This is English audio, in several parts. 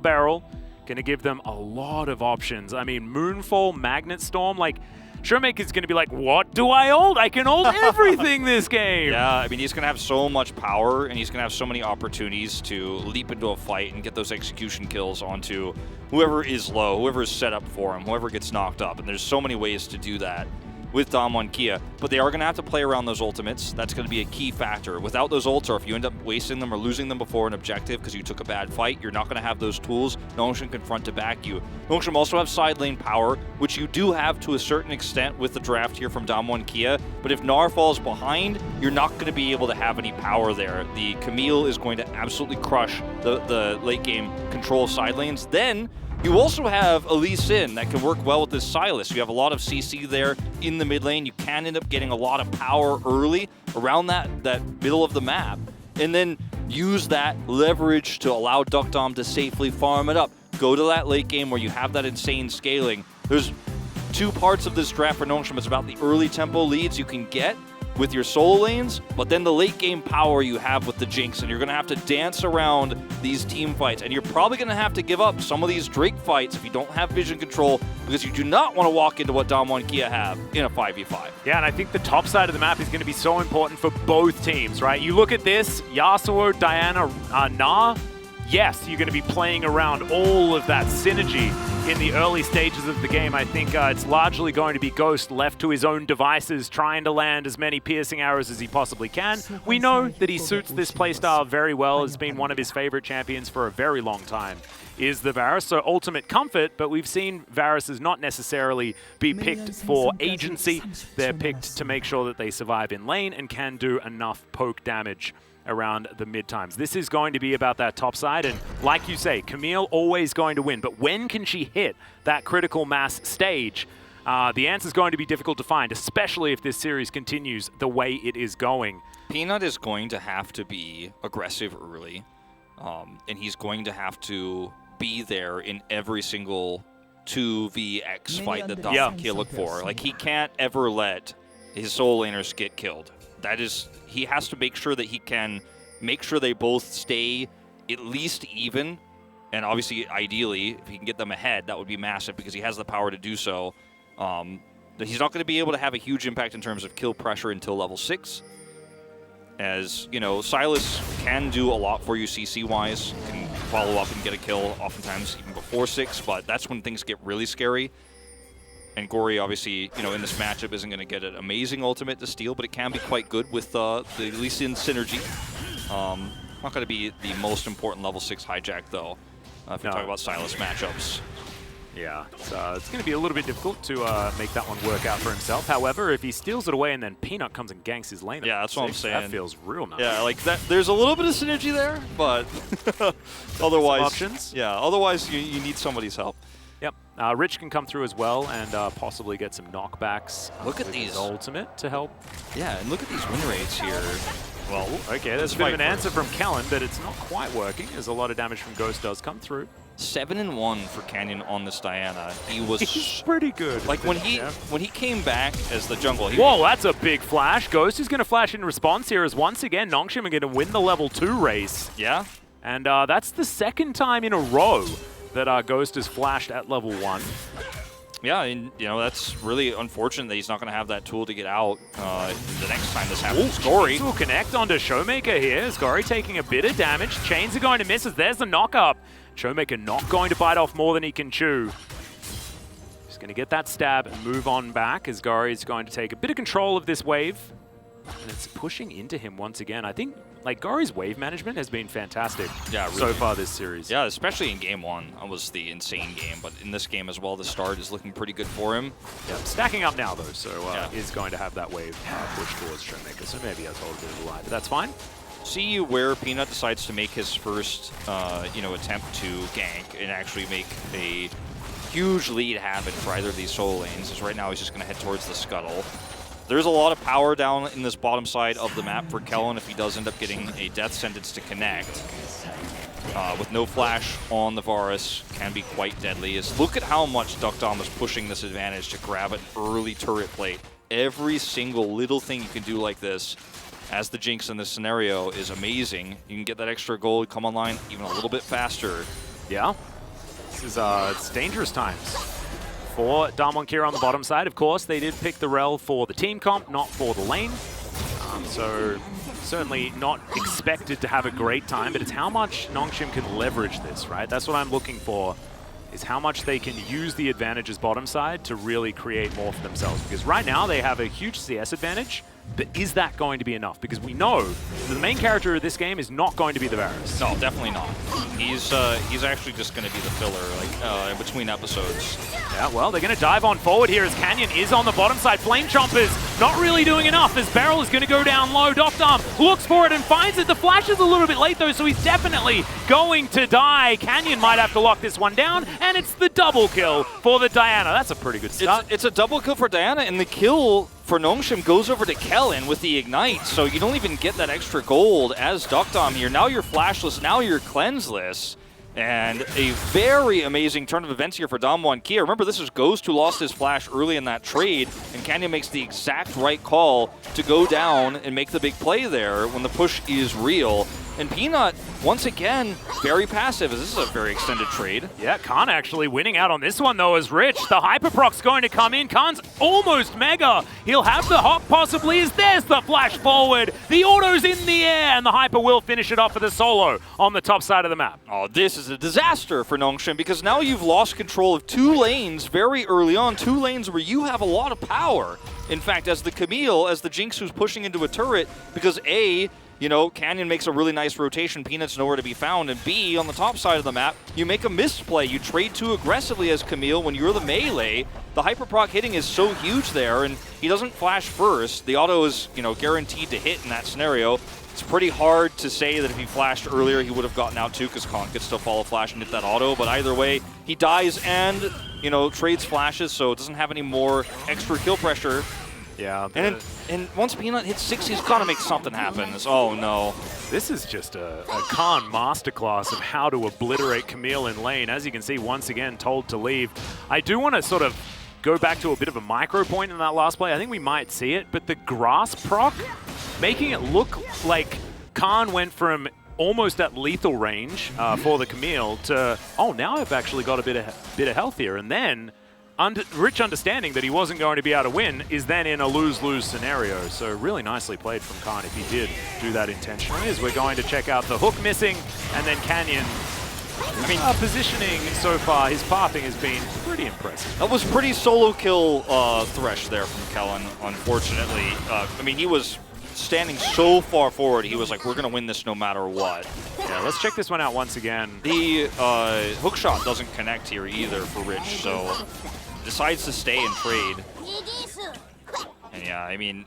barrel, going to give them a lot of options. I mean, Moonfall, Magnet Storm, like, Showmaker's going to be like, what do I ult? I can ult everything this game. Yeah, I mean, he's going to have so much power, and he's going to have so many opportunities to leap into a fight and get those execution kills onto whoever is low, whoever is set up for him, whoever gets knocked up. And there's so many ways to do that with Damwon Kia, but they are going to have to play around those ultimates. That's going to be a key factor. Without those ults, or if you end up wasting them or losing them before an objective because you took a bad fight, you're not going to have those tools. Nongshan can front to back you. Nongshan also have side lane power, which you do have to a certain extent with the draft here from Damwon Kia, but if Gnar falls behind, you're not going to be able to have any power there. The Camille is going to absolutely crush the late game control of side lanes. Then you also have Ulises that can work well with this Sylas. You have a lot of CC there in the mid lane. You can end up getting a lot of power early around that middle of the map, and then use that leverage to allow Duckdom to safely farm it up. Go to that late game where you have that insane scaling. There's two parts of this draft for Nongshan. It's about the early tempo leads you can get with your solo lanes, but then the late game power you have with the Jinx, and you're going to have to dance around these team fights, and you're probably going to have to give up some of these Drake fights if you don't have vision control, because you do not want to walk into what Damwon Kia have in a 5v5. Yeah, and I think the top side of the map is going to be so important for both teams, right? You look at this, Yasuo, Diana, Gnar, yes, you're going to be playing around all of that synergy in the early stages of the game. I think it's largely going to be Ghost left to his own devices, trying to land as many piercing arrows as he possibly can. We know that he suits this playstyle very well. Has been one of his favorite champions for a very long time, is the Varus. So ultimate comfort, but we've seen Varuses not necessarily be picked for agency. They're picked to make sure that they survive in lane and can do enough poke damage around the mid times. This is going to be about that top side, and like you say, Camille always going to win, but when can she hit that critical mass stage? The answer is going to be difficult to find, especially if this series continues the way it is going. Peanut is going to have to be aggressive early, and he's going to have to be there in every single 2vx fight that Damwon Kia look for. Like, he can't ever let his solo laners get killed. That is, he has to make sure that he can make sure they both stay at least even, and obviously, ideally, if he can get them ahead, that would be massive because he has the power to do so. He's not going to be able to have a huge impact in terms of kill pressure until level 6. As, you know, Sylas can do a lot for you CC-wise, can follow up and get a kill oftentimes even before 6, but that's when things get really scary. And Gory, obviously, you know, in this matchup isn't going to get an amazing ultimate to steal, but it can be quite good with the Lee Sin synergy. Not going to be the most important level 6 hijack, though, if we talk about Sylas matchups. Yeah, so it's going to be a little bit difficult to make that one work out for himself. However, if he steals it away and then Peanut comes and ganks his lane, yeah, that's what I'm saying. That feels real nice. Yeah, like that. There's a little bit of synergy there, but otherwise, options. Yeah, otherwise you need somebody's help. Yep. Rich can come through as well and possibly get some knockbacks. Look at these ultimate to help. Yeah, and look at these win rates here. Well, okay, there's a bit of an answer from Kellen, but it's not quite working as a lot of damage from Ghost does come through. 7-1 for Canyon on this Diana. He was He's pretty good. Like when he came back as the jungle. Whoa, that's a big flash. Ghost is going to flash in response here as once again Nongshan are going to win the level 2 race. Yeah. And that's the second time in a row that Ghost is flashed at level 1. Yeah, and you know, that's really unfortunate that he's not going to have that tool to get out the next time this happens. Gory will connect onto Showmaker here. Gory taking a bit of damage. Chains are going to miss as there's the knock-up. Showmaker not going to bite off more than he can chew. Just going to get that stab and move on back as Gory is going to take a bit of control of this wave. And it's pushing into him once again. I think like Gory's wave management has been fantastic so far this series. Yeah, especially in game 1. That was the insane game, but in this game as well, the start is looking pretty good for him. Yeah, stacking up now though, so is going to have that wave push towards Showmaker, so maybe he has a little bit of a lie, but that's fine. See where Peanut decides to make his first, you know, attempt to gank and actually make a huge lead happen for either of these solo lanes, as right now he's just going to head towards the scuttle. There's a lot of power down in this bottom side of the map for Kellen if he does end up getting a death sentence to connect. With no flash on the Varus, can be quite deadly. Look at how much Duckdom is pushing this advantage to grab an early turret plate. Every single little thing you can do like this as the Jinx in this scenario is amazing. You can get that extra gold, come online even a little bit faster. Yeah. This is it's dangerous times for Damwon Kia on the bottom side. Of course, they did pick the rel for the team comp, not for the lane. So certainly not expected to have a great time, but it's how much Nongshim can leverage this, right? That's what I'm looking for, is how much they can use the advantages bottom side to really create more for themselves. Because right now they have a huge CS advantage, but is that going to be enough? Because we know that the main character of this game is not going to be the Varus. No, definitely not. He's actually just going to be the filler, like in between episodes. Yeah, well, they're going to dive on forward here as Canyon is on the bottom side. Flame Chompers not really doing enough as Beryl is going to go down low. Doctarm looks for it and finds it. The flash is a little bit late though, so he's definitely going to die. Canyon might have to lock this one down, and it's the double kill for the Diana. That's a pretty good start. It's a double kill for Diana, and the kill for Nongshim goes over to Kellen with the Ignite, so you don't even get that extra gold as Doctarm here. Now you're flashless, now you're cleanseless. And a very amazing turn of events here for Damwon Kia. Remember, this is Ghost who lost his flash early in that trade, and Canyon makes the exact right call to go down and make the big play there when the push is real. And Peanut, once again, very passive, as this is a very extended trade. Yeah, Khan actually winning out on this one, though, as Rich. The Hyperproc's going to come in. Khan's almost mega. He'll have the hop, possibly, as there's the flash forward. The auto's in the air, and the Hyper will finish it off with a solo on the top side of the map. Oh, this is a disaster for Nongshim, because now you've lost control of 2 lanes very early on, 2 lanes where you have a lot of power. In fact, as the Camille, as the Jinx who's pushing into a turret, because A, you know, Canyon makes a really nice rotation, Peanut's nowhere to be found, and B, on the top side of the map, you make a misplay. You trade too aggressively as Camille when you're the melee. The hyperproc hitting is so huge there, and he doesn't flash first. The auto is, you know, guaranteed to hit in that scenario. It's pretty hard to say that if he flashed earlier, he would have gotten out too, because Khan could still follow flash and hit that auto, but either way, he dies and, you know, trades flashes, so it doesn't have any more extra kill pressure. Yeah. And once Peanut hits 6, he's got to make something happen. Oh, no. This is just a Khan masterclass of how to obliterate Camille in lane. As you can see, once again, told to leave. I do want to sort of go back to a bit of a micro point in that last play. I think we might see it, but the grass proc, making it look like Khan went from almost at lethal range for the Camille to, oh, now I've actually got a bit of health here. And then Rich understanding that he wasn't going to be able to win is then in a lose-lose scenario. So really nicely played from Khan if he did do that intentionally, as we're going to check out the hook missing, and then Canyon. I mean, positioning so far, his pathing has been pretty impressive. That was pretty solo kill thresh there from Kellen, unfortunately. I mean, he was standing so far forward, he was like, we're going to win this no matter what. Yeah, let's check this one out once again. The hook shot doesn't connect here either for Rich, so decides to stay and trade. And yeah, I mean,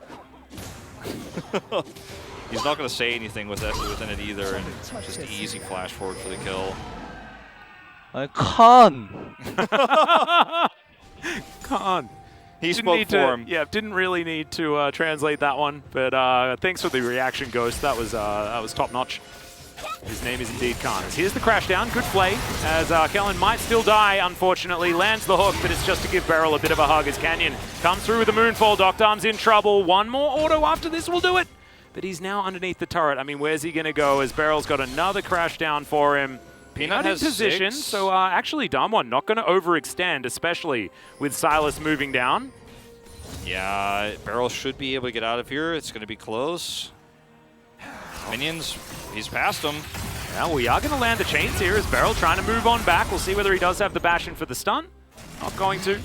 he's not going to say anything within it either, and just easy flash forward for the kill. I can't. Khan. He spoke for him. Yeah, didn't really need to translate that one, but thanks for the reaction, Ghost. That was top notch. His name is indeed Khan. Here's the crash down. Good play, as Kellen might still die, unfortunately. Lands the hook, but it's just to give Beryl a bit of a hug as Canyon comes through with a moonfall. Doctarm's in trouble. One more auto after this will do it. But he's now underneath the turret. I mean, where's he going to go as Beryl's got another crash down for him? Peanut has position, 6. so actually Damwon not going to overextend, especially with Silas moving down. Yeah, Beryl should be able to get out of here. It's going to be close. Minions, he's past them. Yeah, we are going to land the chains here as Beryl trying to move on back. We'll see whether he does have the bash in for the stun. Not going to.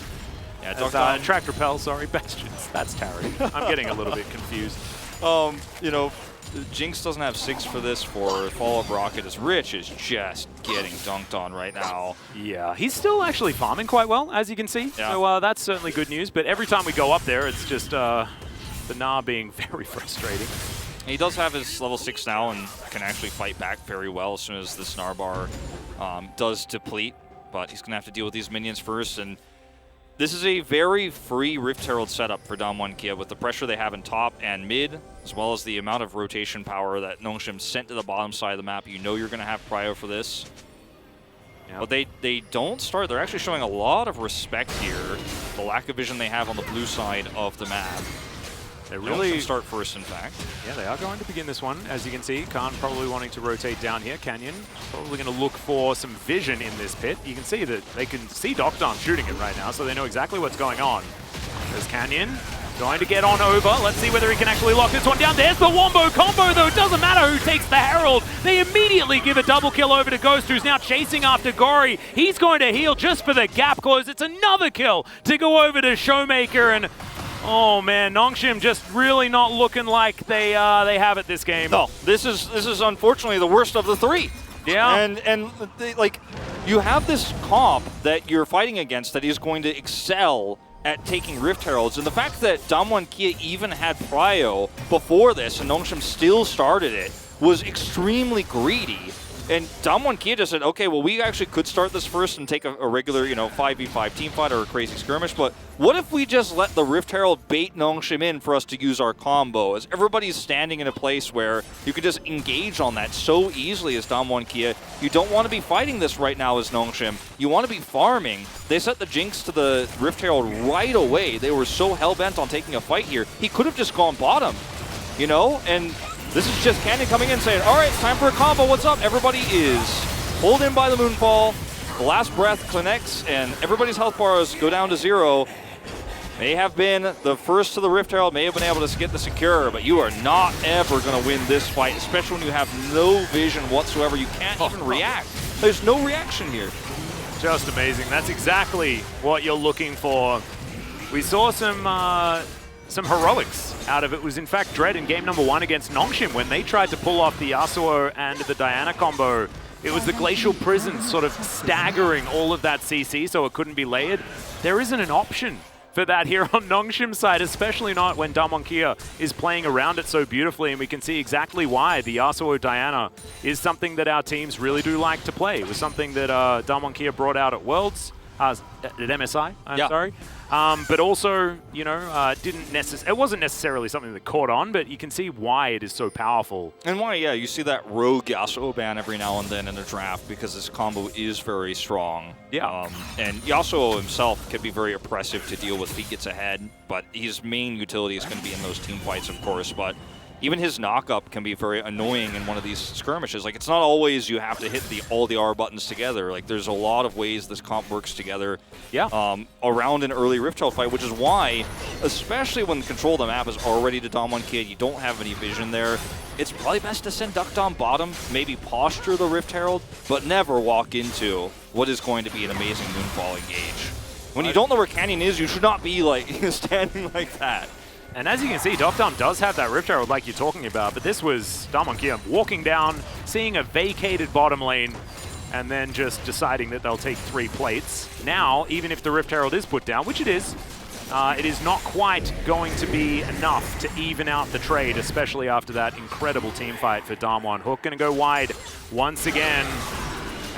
Yeah, track repel, sorry, Bastions. That's Tarry. I'm getting a little bit confused. You know, Jinx doesn't have 6 for this for follow-up rocket, as Rich is just getting dunked on right now. Yeah, he's still actually farming quite well, as you can see. Yeah. So that's certainly good news. But every time we go up there, it's just the Nah being very frustrating. He does have his level 6 now and can actually fight back very well as soon as the Snar bar does deplete. But he's going to have to deal with these minions first. And this is a very free Rift Herald setup for Damwon Kia with the pressure they have in top and mid, as well as the amount of rotation power that Nongshim sent to the bottom side of the map. You know you're going to have prio for this. Yep. But they don't start. They're actually showing a lot of respect here. The lack of vision they have on the blue side of the map. They really start first, in fact. Yeah, they are going to begin this one. As you can see, Khan probably wanting to rotate down here. Canyon probably going to look for some vision in this pit. You can see that they can see Doctorm shooting it right now, so they know exactly what's going on. There's Canyon. Going to get on over. Let's see whether he can actually lock this one down. There's the Wombo combo, though. It doesn't matter who takes the Herald. They immediately give a double kill over to Ghost, who's now chasing after Gory. He's going to heal just for the gap close. It's another kill to go over to Showmaker. And, oh, man, Nongshim just really not looking like they have it this game. No, this is unfortunately the worst of the three. Yeah. And like, you have this comp that you're fighting against that is going to excel at taking Rift Heralds, and the fact that Damwon Kia even had Prio before this and Nongshim still started it was extremely greedy. And Damwon Kia just said, okay, well, we actually could start this first and take a regular, 5v5 team fight or a crazy skirmish, but what if we just let the Rift Herald bait Nongshim in for us to use our combo? As everybody's standing in a place where you can just engage on that so easily as Damwon Kia. You don't want to be fighting this right now as Nongshim. You want to be farming. They set the Jinx to the Rift Herald right away. They were so hell-bent on taking a fight here. He could have just gone bottom, and this is just Canyon coming in saying, all right, it's time for a combo. What's up? Everybody is pulled in by the Moonfall. The last breath connects, and everybody's health bars go down to 0. May have been the first to the Rift Herald, may have been able to get the secure, but you are not ever going to win this fight, especially when you have no vision whatsoever. You can't even react. There's no reaction here. Just amazing. That's exactly what you're looking for. We saw some heroics out of it. Was in fact Dread in game number 1 against Nongshim when they tried to pull off the Yasuo and the Diana combo. It was the Glacial Prison sort of staggering all of that CC so it couldn't be layered. There isn't an option for that here on Nongshim's side, especially not when Damwon Kia is playing around it so beautifully, and we can see exactly why the Yasuo Diana is something that our teams really do like to play. It was something that Damwon Kia brought out at Worlds, at MSI, sorry. But also, it wasn't necessarily something that caught on, but you can see why it is so powerful. And why, you see that rogue Yasuo ban every now and then in a draft because this combo is very strong. Yeah. And Yasuo himself can be very oppressive to deal with if he gets ahead, but his main utility is going to be in those team fights, of course. But even his knock-up can be very annoying in one of these skirmishes. Like, it's not always you have to hit all the R buttons together. Like, there's a lot of ways this comp works together around an early Rift Herald fight, which is why, especially when control of the map is already to Damwon Kia, you don't have any vision there, it's probably best to send Duckdom bottom, maybe posture the Rift Herald, but never walk into what is going to be an amazing Moonfall engage. When you don't know where Canyon is, you should not be, like, standing like that. And as you can see, Doctorm does have that Rift Herald like you're talking about, but this was Damwon Kia walking down, seeing a vacated bottom lane, and then just deciding that they'll take 3 plates. Now, even if the Rift Herald is put down, which it is not quite going to be enough to even out the trade, especially after that incredible team fight for Damwon. Hook going to go wide once again.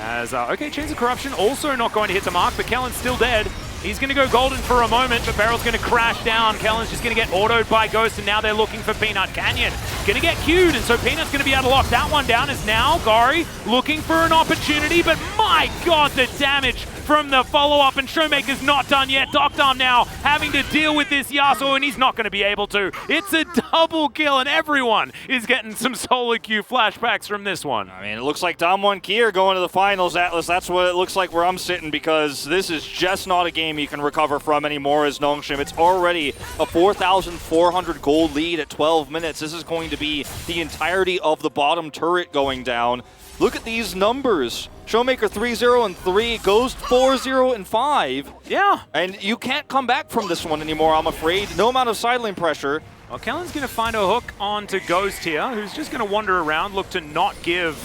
As, okay, Chains of Corruption also not going to hit the mark, but Kellen's still dead. He's going to go golden for a moment, but Barrel's going to crash down. Kellen's just going to get autoed by Ghost, and now they're looking for Peanut. Canyon going to get queued, and so Peanut's going to be able to lock that one down. As now Gori looking for an opportunity, but my God, the damage from the follow-up, and Showmaker's not done yet. Doctorm now having to deal with this Yasuo, and he's not going to be able to. It's a double kill, and everyone is getting some solo queue flashbacks from this one. I mean, it looks like Damwon Kia are going to the finals, Atlas. That's what it looks like where I'm sitting, because this is just not a game you can recover from anymore as Nongshim. It's already a 4,400 gold lead at 12 minutes. This is going to be the entirety of the bottom turret going down. Look at these numbers. Showmaker 3-0 and 3, Ghost 4-0 and 5. Yeah. And you can't come back from this one anymore, I'm afraid. No amount of side lane pressure. Well, Kellen's going to find a hook onto Ghost here, who's just going to wander around, look to not give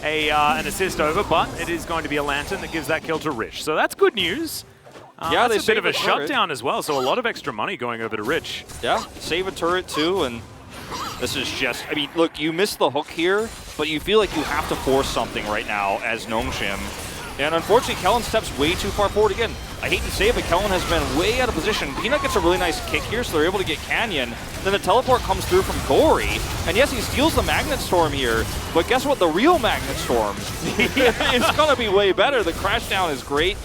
an assist over, but it is going to be a Lantern that gives that kill to Rich. So that's good news. Yeah, that's a bit of a shutdown as well, so a lot of extra money going over to Rich. Yeah, save a turret too, and this is just, I mean, look, you missed the hook here, but you feel like you have to force something right now as Nongshim. And unfortunately, Kellen steps way too far forward again. I hate to say it, but Kellen has been way out of position. Peanut gets a really nice kick here, so they're able to get Canyon. Then the teleport comes through from Gory. And yes, he steals the Magnet Storm here, but guess what? The real Magnet Storm is going to be way better. The crash down is great.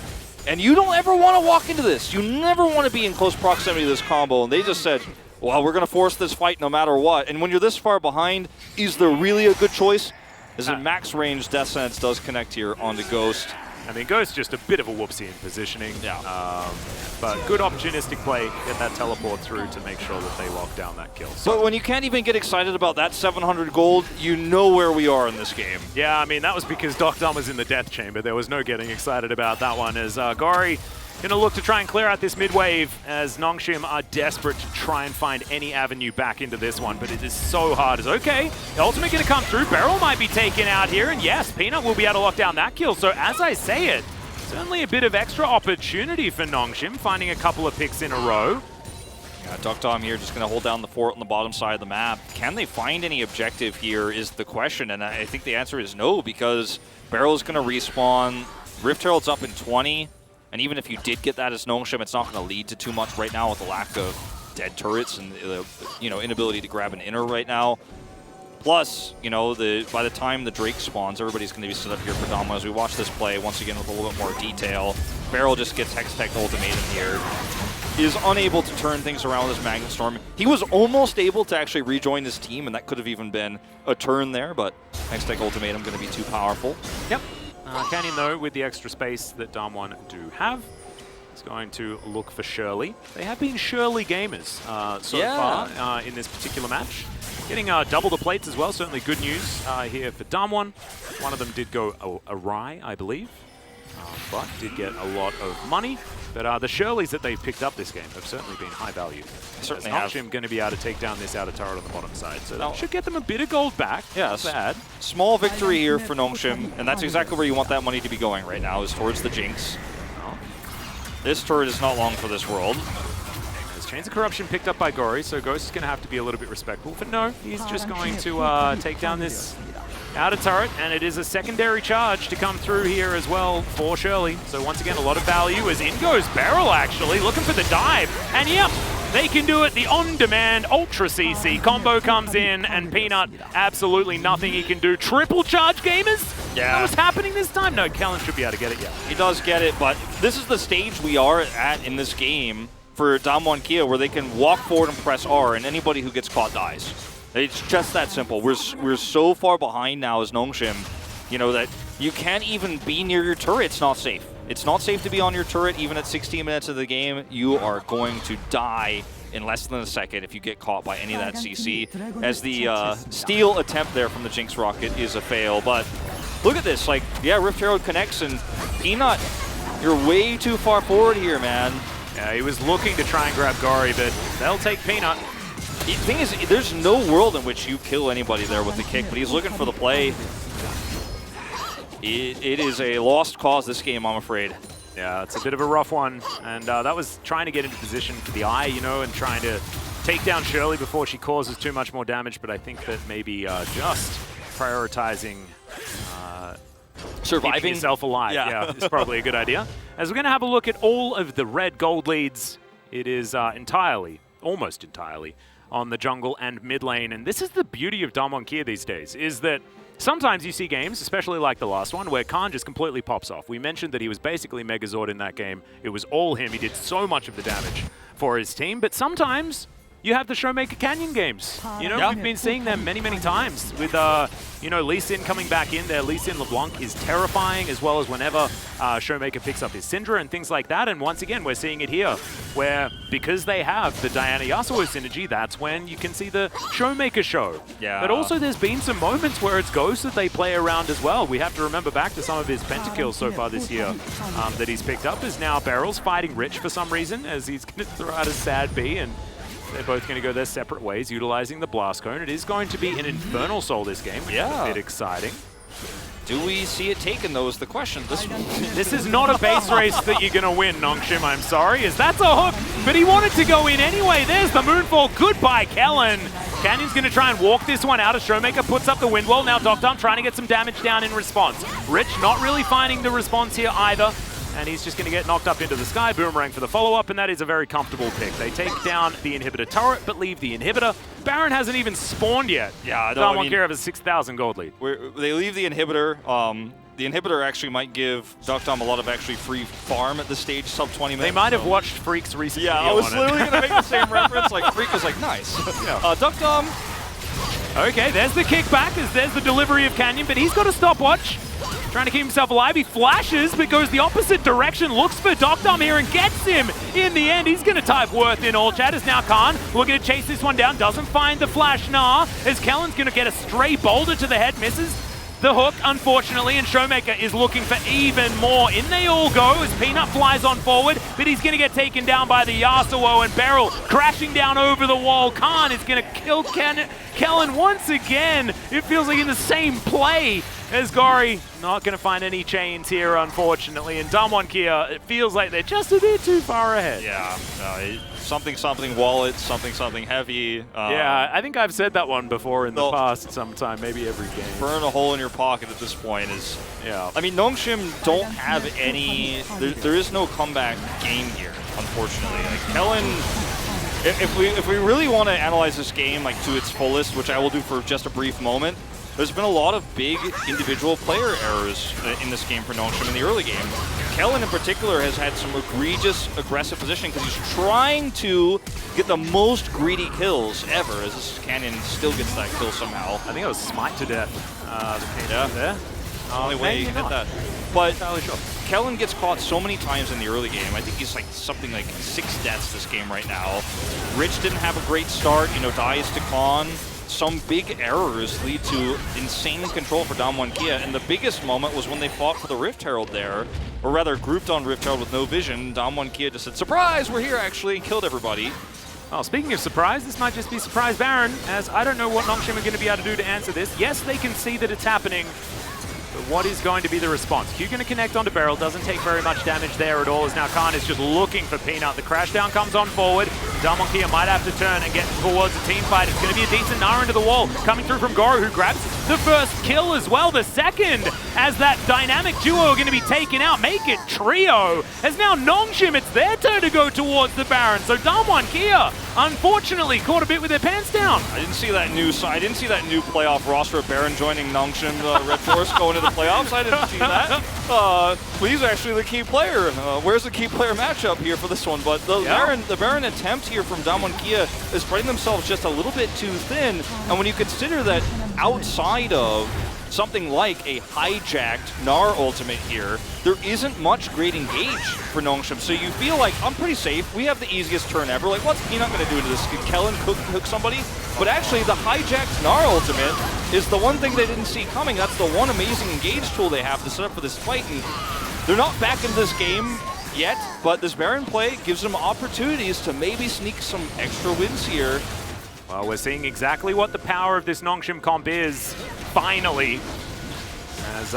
And you don't ever want to walk into this. You never want to be in close proximity to this combo. And they just said, well, we're going to force this fight no matter what. And when you're this far behind, is there really a good choice? As in max range, Death Sentence does connect here onto Ghost. I mean, Ghost just a bit of a whoopsie in positioning. Yeah. But good opportunistic play, get that teleport through to make sure that they lock down that kill. So when you can't even get excited about that 700 gold, you know where we are in this game. Yeah, I mean, that was because Docdom was in the death chamber. There was no getting excited about that one as Gori going to look to try and clear out this mid wave as Nongshim are desperate to try and find any avenue back into this one, but it is so hard. As okay, the ultimate going to come through. Beryl might be taken out here, and yes, Peanut will be able to lock down that kill. So as I say it, certainly a bit of extra opportunity for Nongshim, finding a couple of picks in a row. Yeah, Docdom here just going to hold down the fort on the bottom side of the map. Can they find any objective here is the question, and I think the answer is no, because Beryl's going to respawn. Rift Herald's up in 20. And even if you did get that as Nongshim, it's not going to lead to too much right now with the lack of dead turrets and the inability to grab an inner right now. Plus, by the time the Drake spawns, everybody's going to be set up here for Damo. As we watch this play once again with a little bit more detail, Beryl just gets Hextech Ultimatum here. Is unable to turn things around with his Magnet Storm. He was almost able to actually rejoin his team, and that could have even been a turn there, but Hextech Ultimatum going to be too powerful. Yep. Canyon, though, with the extra space that Damwon do have, is going to look for Shirley. They have been Shirley gamers so far in this particular match. Getting double the plates as well, certainly good news here for Damwon. One of them did go awry, I believe, but did get a lot of money. But the Shirleys that they've picked up this game have certainly been high value. Certainly Nongshim going to be able to take down this outer turret on the bottom side, so that should get them a bit of gold back. Yes. Not bad. Small victory here for Nongshim, and that's exactly where you want that money to be going right now, is towards the Jinx. Oh. This turret is not long for this world. There's Chains of Corruption picked up by Gori, so Ghost is going to have to be a little bit respectful. But no, he's just going to take down this outer turret, and it is a secondary charge to come through here as well for Shirley. So once again, a lot of value as in goes Beryl, actually, looking for the dive. And yep, they can do it. The on-demand Ultra CC combo comes in, and Peanut, absolutely nothing he can do. Triple charge, gamers? Yeah. What's happening this time? No, Kellen should be able to get it, yeah. He does get it, but this is the stage we are at in this game for Damwon Kia, where they can walk forward and press R, and anybody who gets caught dies. It's just that simple. We're so far behind now as Nongshim, that you can't even be near your turret. It's not safe. It's not safe to be on your turret even at 16 minutes of the game. You are going to die in less than a second if you get caught by any of that CC. As the steal attempt there from the Jinx Rocket is a fail. But look at this. Rift Herald connects, and Peanut, you're way too far forward here, man. Yeah, he was looking to try and grab Gori, but they'll take Peanut. The thing is, there's no world in which you kill anybody there with the kick, but he's looking for the play. It is a lost cause this game, I'm afraid. Yeah, it's a bit of a rough one, and that was trying to get into position for the eye, and trying to take down Shirley before she causes too much more damage, but I think that maybe just prioritizing surviving keeping yourself alive, is probably a good idea. As we're going to have a look at all of the red gold leads, it is almost entirely, on the jungle and mid lane. And this is the beauty of Damwon Kia these days, is that sometimes you see games, especially like the last one, where Khan just completely pops off. We mentioned that he was basically Megazord in that game. It was all him. He did so much of the damage for his team. But sometimes you have the Showmaker Canyon games. We've been seeing them many, many times with, Lee Sin coming back in there. Lee Sin LeBlanc is terrifying, as well as whenever Showmaker picks up his Syndra and things like that. And once again, we're seeing it here, where because they have the Diana Yasuo synergy, that's when you can see the Showmaker show. Yeah. But also there's been some moments where it's Ghost that they play around as well. We have to remember back to some of his pentakills so far this year that he's picked up, as now Beryl's fighting Rich for some reason, as he's going to throw out a sad B, and they're both going to go their separate ways, utilizing the Blast Cone. It is going to be an Infernal Soul this game, which is a bit exciting. Do we see it taken, though, is the question. This is not a base race that you're going to win, Nongshim, I'm sorry, as that's a hook, but he wanted to go in anyway. There's the Moonfall. Goodbye, Kellen. Canyon's going to try and walk this one out as Showmaker puts up the wind wall. Now Docdom trying to get some damage down in response. Rich not really finding the response here either, and he's just going to get knocked up into the sky. Boomerang for the follow-up, and that is a very comfortable pick. They take down the inhibitor turret, but leave the inhibitor. Baron hasn't even spawned yet. Yeah, Damwon Kia have a 6,000 gold lead. They leave the inhibitor. the inhibitor actually might give Duckdom a lot of actually free farm at this stage, sub 20 minutes. They might have watched Freak's recent Yeah, video I was on literally it. going to make the same reference. Like, Freak was like, nice. Yeah. Duckdom. Okay, there's the kickback, as there's the delivery of Canyon, but he's got a stopwatch. Trying to keep himself alive. He flashes, but goes the opposite direction, looks for Duckdom here and gets him. In the end, he's going to type Worth in all chat, as now Khan looking to chase this one down. Doesn't find the flash, nah, as Kellen's going to get a stray boulder to the head, misses the hook, unfortunately, and Showmaker is looking for even more. In they all go as Peanut flies on forward, but he's going to get taken down by the Yasuo, and Beryl crashing down over the wall. Khan is going to kill Kellen once again. It feels like in the same play as Gory. Not going to find any chains here, unfortunately, and Damwon Kia, it feels like they're just a bit too far ahead. Yeah, something wallet, something heavy. Yeah, I think I've said that one before in the past sometime, maybe every game. Burn a hole in your pocket at this point is... Yeah. I mean, Nongshim don't have any... There is no comeback game here, unfortunately. Like, Kellen... If we really want to analyze this game like to its fullest, which I will do for just a brief moment, there's been a lot of big individual player errors in this game for Nongshim in the early game. Kellen in particular has had some egregious aggressive positioning because he's trying to get the most greedy kills ever, as this Canyon still gets that kill somehow. I think it was Smite to death. Yeah. There. Only way you hit that. But Kellen gets caught so many times in the early game. I think he's like something like 6 deaths this game right now. Rich didn't have a great start, dies to Khan. Some big errors lead to insane control for Damwon Kia, and the biggest moment was when they fought for the Rift Herald there, or rather grouped on Rift Herald with no vision. Damwon Kia just said, surprise, we're here actually, and killed everybody. Well, speaking of surprise, this might just be Surprise Baron, as I don't know what Nongshim are going to be able to do to answer this. Yes, they can see that it's happening, but what is going to be the response? Q going to connect onto Beryl, doesn't take very much damage there at all, as now Khan is just looking for Peanut. The crash down comes on forward. Damwon Kia might have to turn and get towards a team fight. It's going to be a decent Nara into the wall, coming through from Goro, who grabs the first kill as well, the second, as that dynamic duo are going to be taken out. Make it trio, as now Nongshim, it's their turn to go towards the Baron. So Damwon Kia, unfortunately, caught a bit with their pants down. I didn't see that new playoff roster of Baron joining Nongshim Red Force going to the playoffs. I didn't see that. He's actually the key player. Where's the key player matchup here for this one? But the Baron attempt here from Damwon Kia is spreading themselves just a little bit too thin. And when you consider that outside of something like a hijacked Gnar ultimate here, there isn't much great engage for Nongshim. So you feel like, I'm pretty safe. We have the easiest turn ever. Like, what's Peanut going to do to this? Can Kellen hook somebody? But actually, the hijacked Gnar ultimate is the one thing they didn't see coming. That's the one amazing engage tool they have to set up for this fight. And they're not back into this game yet, but this Baron play gives them opportunities to maybe sneak some extra wins here. Well, we're seeing exactly what the power of this Nongshim comp is, finally. As,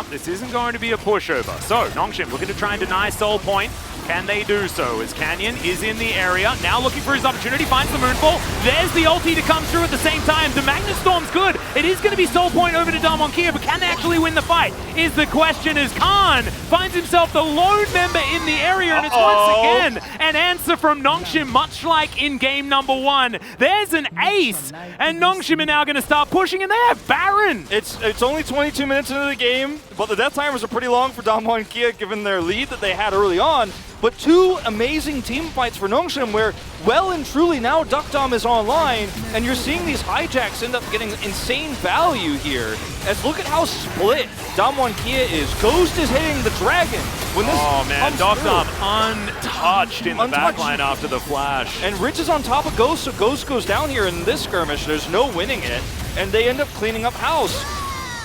this isn't going to be a pushover. So, Nongshim looking to try and deny Soul Point. Can they do so? As Canyon is in the area, now looking for his opportunity, finds the Moonfall. There's the ulti to come through at the same time. The Magnet Storm's good. It is going to be Soul Point over to Damwon Kia, but can they actually win the fight? Is the question, as Khan finds himself the lone member in the area, and it's once again an answer from Nongshim, much like in game number 1. There's an ace, and Nongshim are now going to start pushing, and they have Baron. It's only 22 minutes into the game, but the death timers are pretty long for Damwon Kia given their lead that they had early on. But 2 amazing team fights for Nongshim where well and truly now Duckdom is online, and you're seeing these hijacks end up getting insane value here. As look at how split Damwon Kia is. Ghost is hitting the dragon. When this Duckdom untouched in the backline after the flash. And Rich is on top of Ghost, so Ghost goes down here in this skirmish. There's no winning it, and they end up cleaning up house.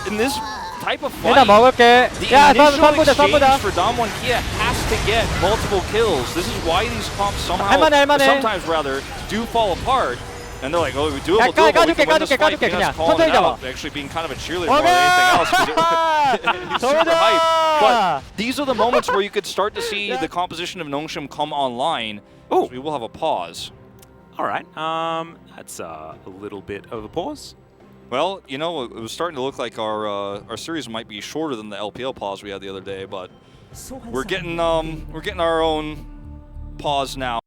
In this type of fight, the initial exchange for Damwon Kia has to get multiple kills. This is why these comps sometimes rather, do fall apart. And they're like, oh, we doable, we can win this fight. Peanut's calling it out, actually being kind of a cheerleader more than anything else. He's super hyped. But these are the moments where you could start to see the composition of Nongshim come online. Oh, we will have a pause. All right, that's a little bit of a pause. Well, it was starting to look like our series might be shorter than the LPL pause we had the other day, but we're getting our own pause now.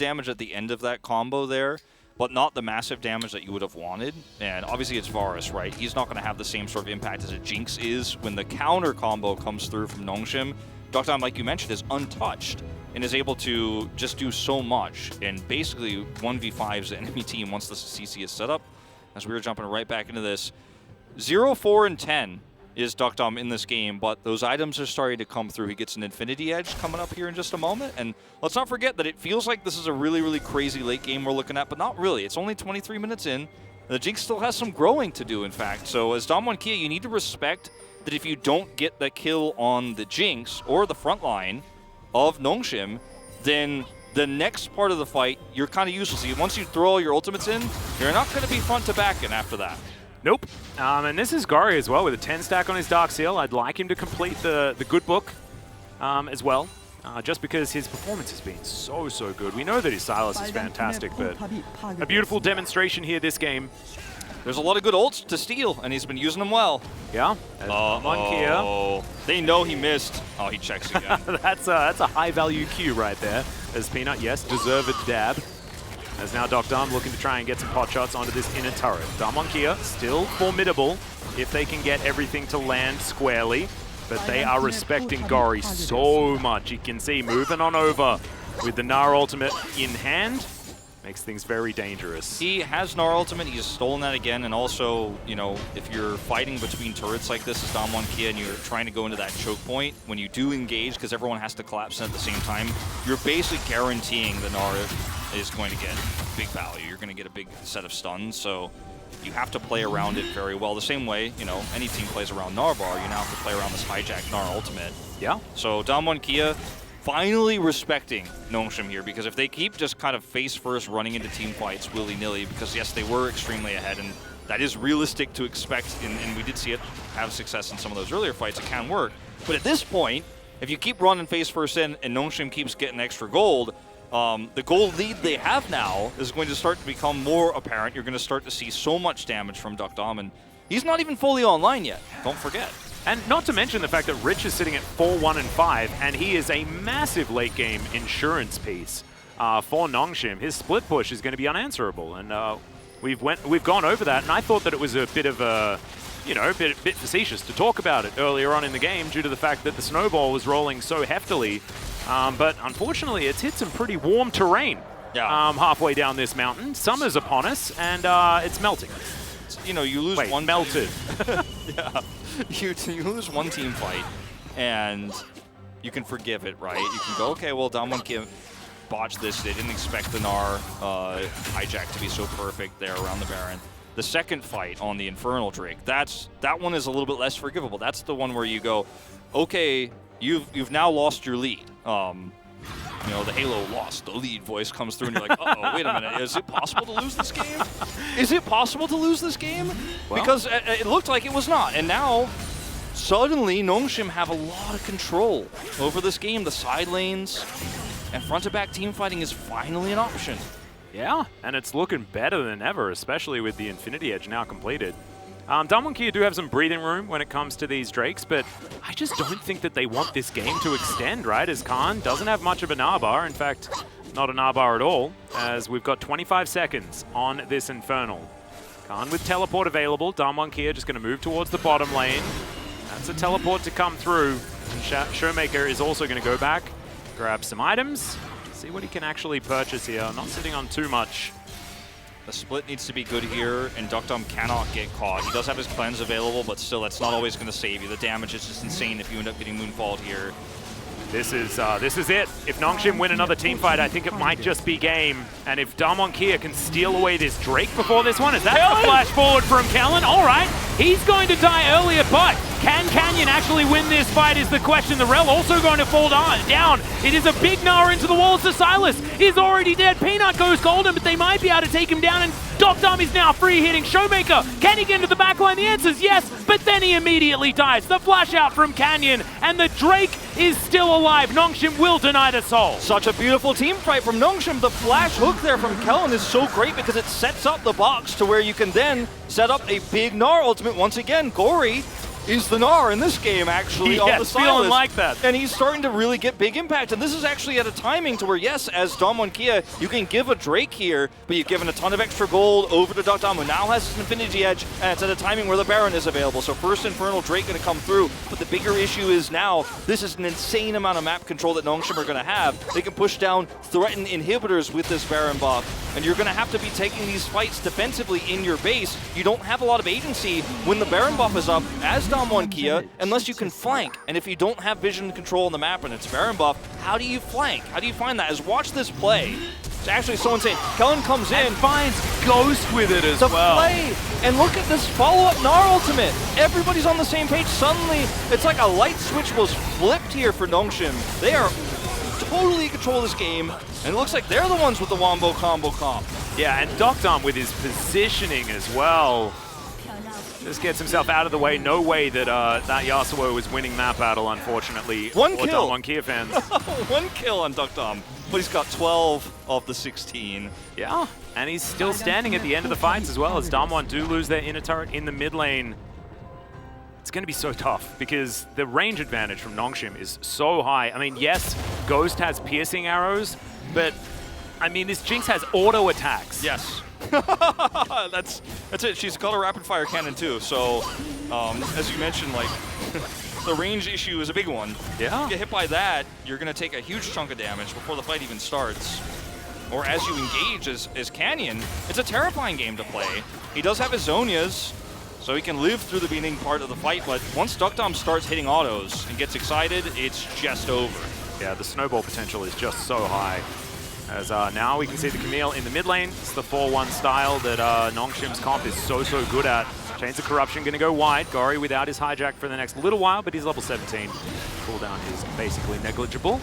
damage at the end of that combo there, but not the massive damage that you would have wanted. And obviously it's Varus, right? He's not going to have the same sort of impact as a Jinx is. When the counter combo comes through from Nongshim, Dr. like you mentioned, is untouched and is able to just do so much and basically 1v5s the enemy team once the CC is set up. As we were jumping right back into this, 0, 4, and 10 is Dukdom in this game, but those items are starting to come through. He gets an Infinity Edge coming up here in just a moment, and let's not forget that it feels like this is a really, really crazy late game we're looking at, but not really. It's only 23 minutes in. The Jinx still has some growing to do, in fact. So as Dom1Kia, you need to respect that if you don't get the kill on the Jinx or the front line of Nongshim, then the next part of the fight, you're kind of useless. Once you throw all your ultimates in, you're not going to be front to back in after that. Nope. And this is Gori as well with a 10 stack on his Dark Seal. I'd like him to complete the good book as well, just because his performance has been so good. We know that his Silas is fantastic, but a beautiful demonstration here this game. There's a lot of good ults to steal, and he's been using them well. Yeah. Oh, they know he missed. Oh, he checks again. That's a high-value Q right there. As Peanut, yes, deserved dab. As now Dukdom looking to try and get some pot shots onto this inner turret. Dom1Kia still formidable if they can get everything to land squarely, but they are respecting Gori so much. You can see moving on over with the Gnar ultimate in hand. Makes things very dangerous. He has Gnar ultimate, he's stolen that again, and also, you know, if you're fighting between turrets like this as Dom1Kia and you're trying to go into that choke point, when you do engage, because everyone has to collapse in at the same time, you're basically guaranteeing the Gnar is going to get big value. You're going to get a big set of stuns, so you have to play around it very well. The same way, you know, any team plays around Gnarbar, you now have to play around this hijack Gnar ultimate. Yeah. So Dom1Kia finally respecting Nongshim here, because if they keep just kind of face first running into team fights willy-nilly, because yes, they were extremely ahead, and that is realistic to expect, and we did see it have success in some of those earlier fights, it can work. But at this point, if you keep running face first in and Nongshim keeps getting extra gold, the gold lead they have now is going to start to become more apparent. You're going to start to see so much damage from Dukdom, and he's not even fully online yet, don't forget. And not to mention the fact that Rich is sitting at 4-1 and 5, and he is a massive late game insurance piece for Nongshim. His split push is going to be unanswerable, and we've gone over that. And I thought that it was a bit of a, you know, bit facetious to talk about it earlier on in the game due to the fact that the snowball was rolling so heftily. But unfortunately, it's hit some pretty warm terrain halfway down this mountain. Summer's upon us, and it's melting. You know, you lose one melted. Yeah. You lose one team fight, and you can forgive it, right? You can go, okay, well, Dom1Kia botched this. They didn't expect the Gnar hijack to be so perfect there around the Baron. The second fight on the Infernal Drake, that one is a little bit less forgivable. That's the one where you go, okay, you've now lost your lead. You know, the Halo lost, the lead voice comes through, and you're like, uh-oh, wait a minute, is it possible to lose this game? Is it possible to lose this game? Well, because it looked like it was not, and now, suddenly, Nongshim have a lot of control over this game. The side lanes and front-to-back team fighting is finally an option. Yeah, and it's looking better than ever, especially with the Infinity Edge now completed. Dom1Kia do have some breathing room when it comes to these Drakes, but I just don't think that they want this game to extend, right? As Khan doesn't have much of a Gnar. In fact, not a Gnar at all, as we've got 25 seconds on this Infernal. Khan with teleport available. Dom1Kia just going to move towards the bottom lane. That's a teleport to come through. And Showmaker is also going to go back, grab some items, see what he can actually purchase here. Not sitting on too much. The split needs to be good here, and Dukdom cannot get caught. He does have his cleanse available, but still, that's not always going to save you. The damage is just insane if you end up getting moonfalled here. This is it. If Nongshim win another team fight, I think it might just be game. And if Dom1Kia can steal away this Drake before this one, is that the flash forward from Kellen? All right, he's going to die earlier, but can Canyon actually win this fight is the question. The Rel also going to fall down. It is a big Gnar into the walls. The Silas is already dead. Peanut goes golden, but they might be able to take him down, and Dukdom is now free hitting Showmaker. Can he get into the backline? The answer is yes, but then he immediately dies. The flash out from Canyon, and the Drake is still alive. Nongshim will deny the soul. Such a beautiful team fight from Nongshim. The flash hook there from Kellen is so great because it sets up the box to where you can then set up a big Gnar ultimate once again. Gori is the Gnar in this game, actually, on the Yes, feeling Sylas. like that. And he's starting to really get big impact. And this is actually at a timing to where, yes, as Damwon, you can give a Drake here, but you've given a ton of extra gold over to Dam, who now has his Infinity Edge, and it's at a timing where the Baron is available. So first Infernal Drake going to come through, but the bigger issue is now, this is an insane amount of map control that Nongshim are going to have. They can push down, threaten inhibitors with this Baron buff, and you're going to have to be taking these fights defensively in your base. You don't have a lot of agency when the Baron buff is up, as Damwon, unless you can flank. And if you don't have vision control on the map and it's Baron buff, how do you flank? How do you find that? As watch this play. It's actually so insane. Kellen comes in, And finds Ghost with it as well. Play. And look at this follow-up Gnar ultimate. Everybody's on the same page. Suddenly, it's like a light switch was flipped here for Nongshim. They are totally in control of this game, and it looks like they're the ones with the Wombo combo comp. Yeah, and Dam with his positioning as well. Just gets himself out of the way. No way that that Yasuo was winning that battle, unfortunately. One for kill. Damwon Kia fans. One kill on Dam, but he's got 12 of the 16. Yeah, and he's still standing at the end of the fights as well, as Damwon do lose their inner turret in the mid lane. It's going to be so tough because the range advantage from Nongshim is so high. I mean, yes, Ghost has piercing arrows, but I mean, this Jinx has auto attacks. Yes. That's it. She's got a rapid fire cannon too. So, as you mentioned, like the range issue is a big one. Yeah. You get hit by that, you're gonna take a huge chunk of damage before the fight even starts. Or as you engage as Canyon, it's a terrifying game to play. He does have his Zonias, so he can live through the beginning part of the fight. But once Dam starts hitting autos and gets excited, it's just over. Yeah, the snowball potential is just so high. As now we can see the Camille in the mid lane. It's the 4-1 style that Nongshim's comp is so good at. Chains of Corruption going to go wide. Gory without his hijack for the next little while, but he's level 17. Cooldown is basically negligible.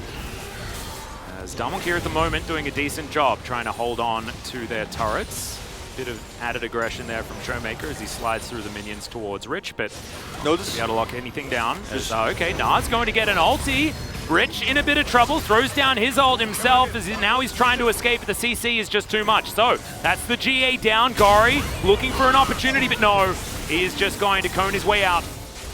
As Damwon here at the moment doing a decent job trying to hold on to their turrets. Bit of added aggression there from Showmaker as he slides through the minions towards Rich, but notice he had to lock anything down. As, okay, Nard's going to get an ulti. Rich in a bit of trouble, throws down his ult himself as now he's trying to escape, but the CC is just too much. So that's the GA down. Gory looking for an opportunity, but no, he is just going to cone his way out.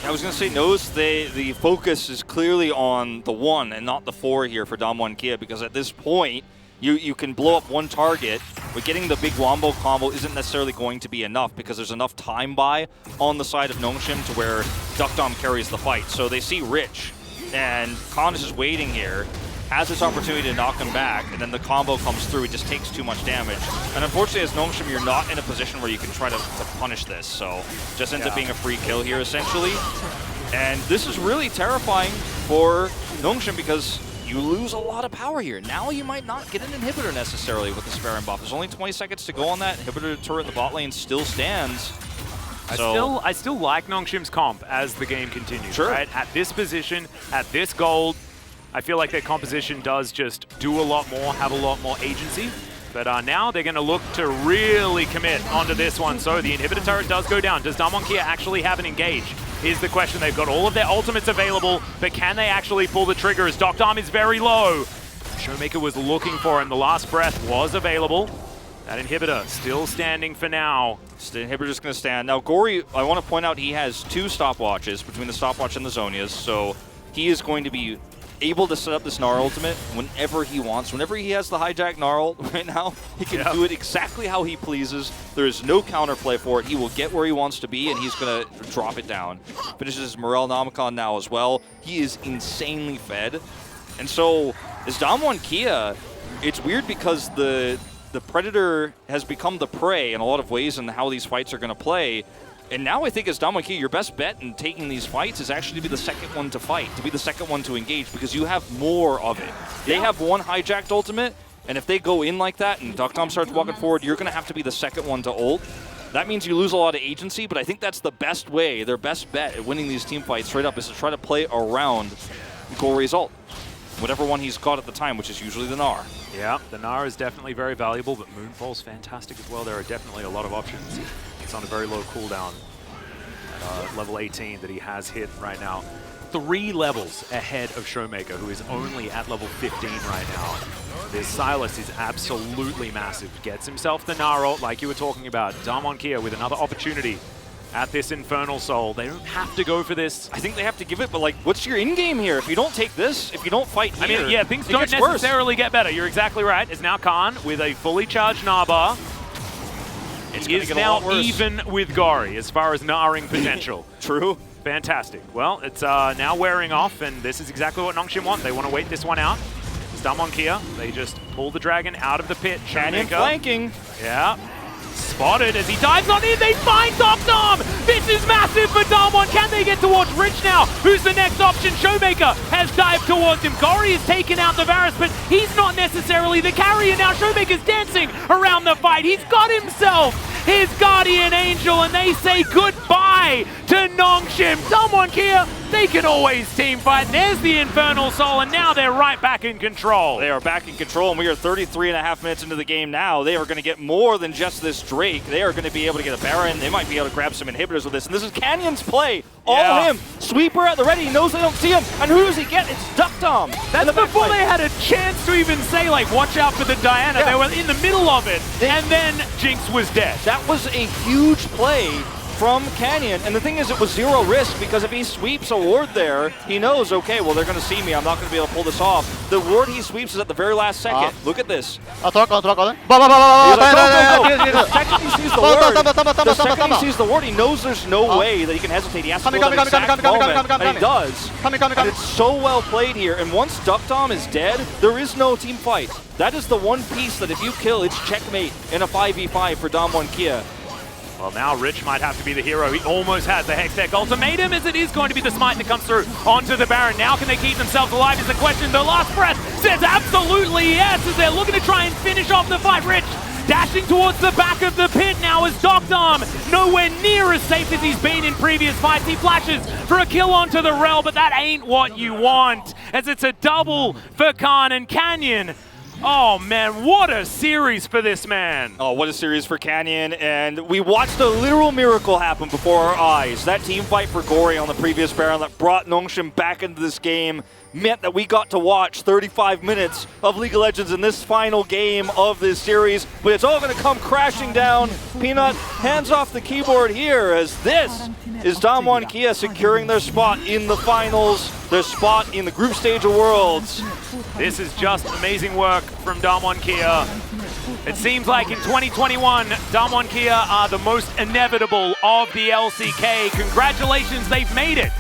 I was going to say, notice the focus is clearly on the 1 and not the 4 here for Damwon, because at this point, you can blow up one target, but getting the big Wombo combo isn't necessarily going to be enough because there's enough time buy on the side of Nongshim to where Dam carries the fight. So they see Rich, and Khan is just waiting here, has this opportunity to knock him back, and then the combo comes through. It just takes too much damage. And unfortunately, as Nongshim, you're not in a position where you can try to punish this. So just ends up being a free kill here, essentially. And this is really terrifying for Nongshim because you lose a lot of power here. Now you might not get an inhibitor necessarily with the Baron buff. There's only 20 seconds to go on that. Inhibitor turret in the bot lane still stands. I still like Nongshim's comp as the game continues. Sure. Right? At this position, at this gold, I feel like their composition does just do a lot more, have a lot more agency. But now they're going to look to really commit onto this one. So the inhibitor turret does go down. Does Damwon actually have an engage? Is the question. They've got all of their ultimates available, but can they actually pull the trigger as Dam is very low? Showmaker was looking for him. The last breath was available. That inhibitor still standing for now. The inhibitor is going to stand. Now, Gory, I want to point out he has 2 stopwatches between the stopwatch and the Zonias, so he is going to be able to set up this Gnar ultimate whenever he wants. Whenever he has the hijack Gnar ult right now, he can do it exactly how he pleases. There is no counterplay for it. He will get where he wants to be, and he's going to drop it down. Finishes his Morel Nomicon now as well. He is insanely fed. And so, as Damwon, it's weird because the Predator has become the prey in a lot of ways in how these fights are going to play. And now I think as Damwon, your best bet in taking these fights is actually to be the second one to fight, to be the second one to engage, because you have more of it. They have one hijacked ultimate, and if they go in like that and Dam starts walking forward, you're going to have to be the second one to ult. That means you lose a lot of agency, but I think that's the best way, their best bet at winning these team fights straight up is to try to play around Gory's ult. Whatever one he's got at the time, which is usually the Gnar. Yeah, the Gnar is definitely very valuable, but Moonfall's fantastic as well. There are definitely a lot of options. It's on a very low cooldown at level 18 that he has hit right now. 3 levels ahead of Showmaker, who is only at level 15 right now. This Sylas is absolutely massive. Gets himself the Gnar ult, like you were talking about. Damwon with another opportunity at this Infernal Soul. They don't have to go for this. I think they have to give it, but like, what's your in-game here? If you don't take this, if you don't fight here, I mean, yeah, things don't necessarily get better. You're exactly right. It's now Khan with a fully charged Naba. He is now even with Gori as far as Naring potential. True. Fantastic. Well, it's now wearing off, and this is exactly what Nongshim want. They want to wait this one out. It's Damwon Kia. They just pull the dragon out of the pit. Canyon flanking. Yeah. Spotted as he dives on in. They find Dom. This is massive for Damwon. Can they get towards Rich now? Who's the next option? Showmaker has dived towards him. Gori has taken out the Varus, but he's not necessarily the carrier now. Showmaker's dancing around the fight. He's got himself his Guardian Angel, and they say goodbye to Nongshim. Damwon Kia, they can always team fight. There's the Infernal Soul, and now they're right back in control. They are back in control, and we are 33.5 minutes into the game now. They are going to get more than just this Drake. They are going to be able to get a Baron. They might be able to grab some inhibitors with this, and this is Canyon's play. All him. Sweeper at the ready. He knows they don't see him. And who does he get? It's Duck Dom. That's before they had a chance to even say, like, watch out for the Diana. Yeah. They were in the middle of it, and then Jinx was dead. That was a huge play from Canyon, and the thing is, it was zero risk, because if he sweeps a ward there, he knows, okay, well, they're going to see me, I'm not going to be able to pull this off. The ward he sweeps is at the very last second. Look at this. The second he sees the ward, he knows there's no way that he can hesitate. He has to go at the exact moment, and he does. And it's so well played here, and once Duck Dom is dead, there is no team fight. That is the one piece that if you kill, it's checkmate in a 5v5 for Damwon Kia. Well, now Rich might have to be the hero. He almost had the Hextech ultimatum, as it is going to be the smite that comes through onto the Baron. Now can they keep themselves alive is the question. The last breath says absolutely yes, as they're looking to try and finish off the fight. Rich dashing towards the back of the pit now as Duck Dom nowhere near as safe as he's been in previous fights. He flashes for a kill onto the Rel, but that ain't what you want, as it's a double for Khan and Canyon. Oh man, what a series for this man. Oh, what a series for Canyon, and we watched a literal miracle happen before our eyes. That team fight for Gori on the previous Baron that brought Nongshim back into this game meant that we got to watch 35 minutes of League of Legends in this final game of this series, but it's all going to come crashing down. Peanut, hands off the keyboard here, as this is Damwon Kia securing their spot in the finals, their spot in the group stage of Worlds. This is just amazing work from Damwon Kia. It seems like in 2021, Damwon Kia are the most inevitable of the LCK. Congratulations, they've made it